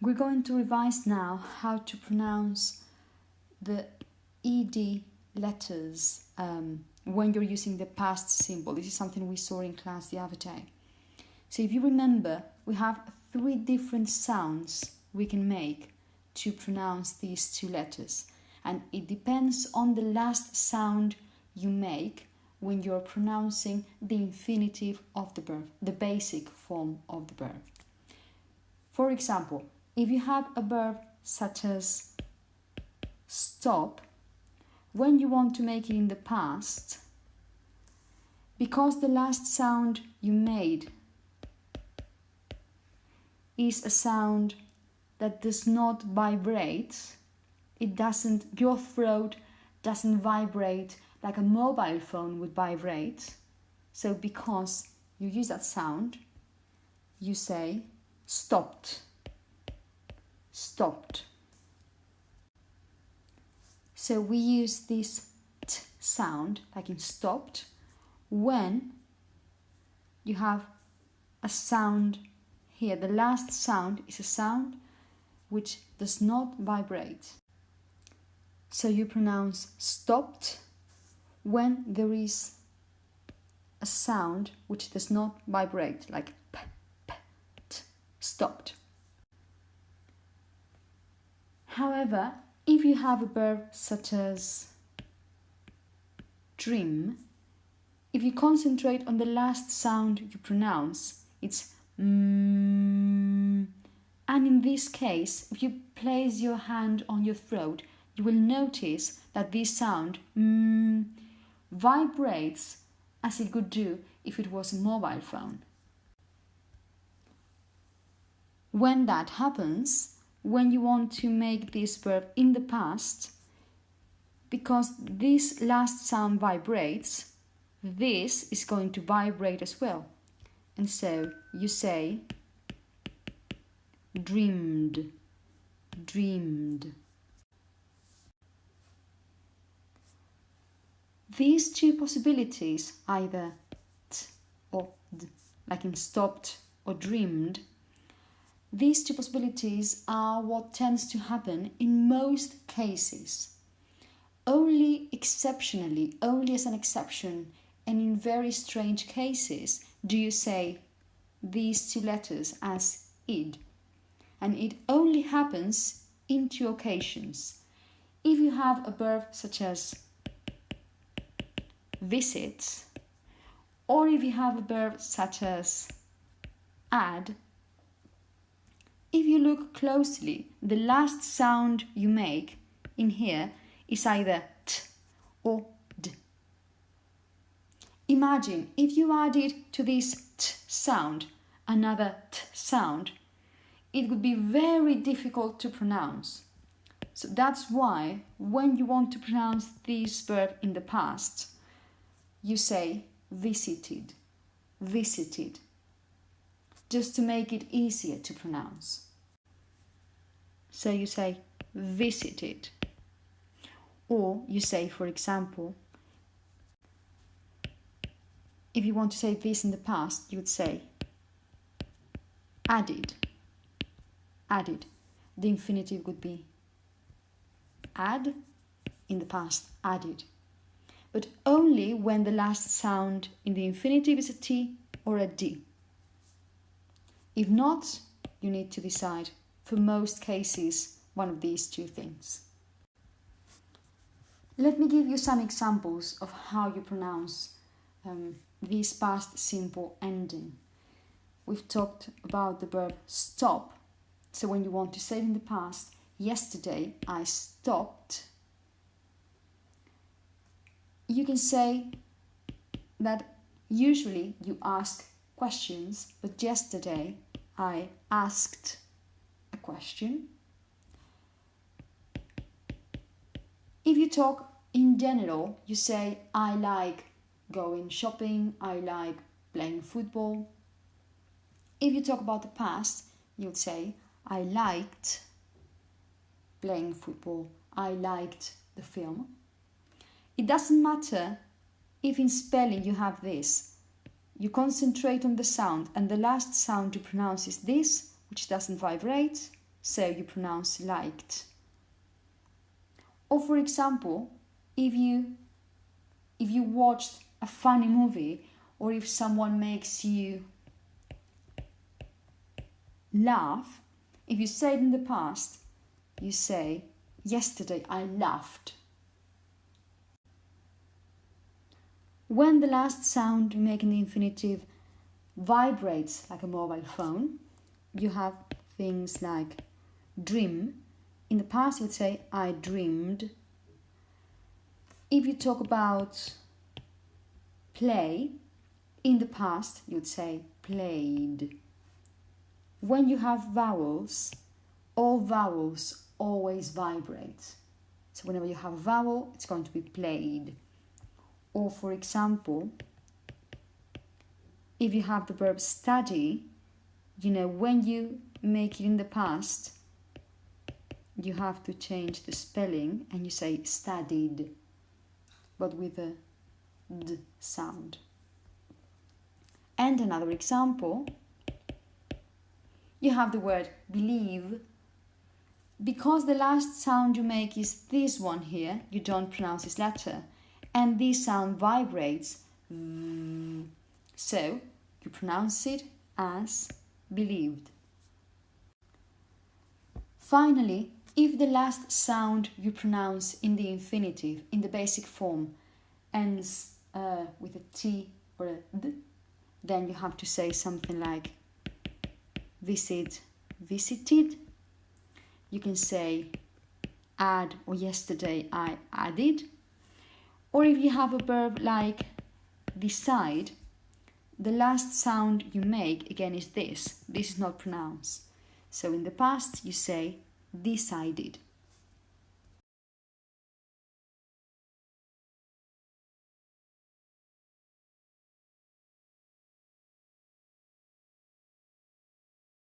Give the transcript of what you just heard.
We're going to revise now how to pronounce the ed letters when you're using the past simple. This is something we saw in class the other day. So if you remember, we have 3 different sounds we can make to pronounce these 2 letters. And it depends on the last sound you make when you're pronouncing the infinitive of the verb, the basic form of the verb. For example, if you have a verb such as stop, when you want to make it in the past, because the last sound you made is a sound that does not vibrate, your throat doesn't vibrate like a mobile phone would vibrate. So because you use that sound, you say stopped, stopped. So we use this t sound, like in stopped, when you have a sound here. The last sound is a sound which does not vibrate. So you pronounce stopped when there is a sound which does not vibrate, like p, p, t, stopped. However, if you have a verb such as dream, if you concentrate on the last sound you pronounce, it's and in this case, if you place your hand on your throat, you will notice that this sound vibrates as it would do if it was a mobile phone. When that happens, when you want to make this verb in the past, because this last sound vibrates, this is going to vibrate as well. And so you say dreamed, dreamed. These 2 possibilities, either t or d, like in stopped or dreamed, these 2 possibilities are what tends to happen in most cases. Only exceptionally, only as an exception, and in very strange cases, do you say these 2 letters as id. And it only happens in 2 occasions. If you have a verb such as visit, or if you have a verb such as add, if you look closely, the last sound you make in here is either t or d. Imagine if you added to this t sound another t sound, it would be very difficult to pronounce. So that's why when you want to pronounce this verb in the past, you say visited, visited, just to make it easier to pronounce. So you say visited. Or you say, for example, if you want to say this in the past, you would say added, added. The infinitive would be add, in the past, added. But only when the last sound in the infinitive is a T or a D. If not, you need to decide, for most cases, one of these 2 things. Let me give you some examples of how you pronounce this past simple ending. We've talked about the verb stop. So when you want to say it in the past, yesterday I stopped, you can say that usually you ask questions, but yesterday I asked a question. If you talk in general, you say I like going shopping, I like playing football. If you talk about the past, you would say I liked playing football, I liked the film. It doesn't matter if in spelling you have this. You concentrate on the sound, and the last sound you pronounce is this, which doesn't vibrate, so you pronounce liked. Or for example, if you watched a funny movie, or if someone makes you laugh, if you say it in the past, you say, yesterday I laughed. When the last sound you make in the infinitive vibrates like a mobile phone, you have things like dream. In the past, you would say, I dreamed. If you talk about play, in the past, you would say, played. When you have vowels, all vowels always vibrate. So whenever you have a vowel, it's going to be played. Or for example, if you have the verb study, when you make it in the past, you have to change the spelling and you say studied, but with a d sound. And another example, you have the word believe. Because the last sound you make is this one here, you don't pronounce this letter, and this sound vibrates, so you pronounce it as believed. Finally, if the last sound you pronounce in the infinitive, in the basic form, ends with a T or a D, then you have to say something like visit, visited. You can say add, or yesterday I added. Or if you have a verb like decide, the last sound you make again is this. This is not pronounced. So in the past you say decided.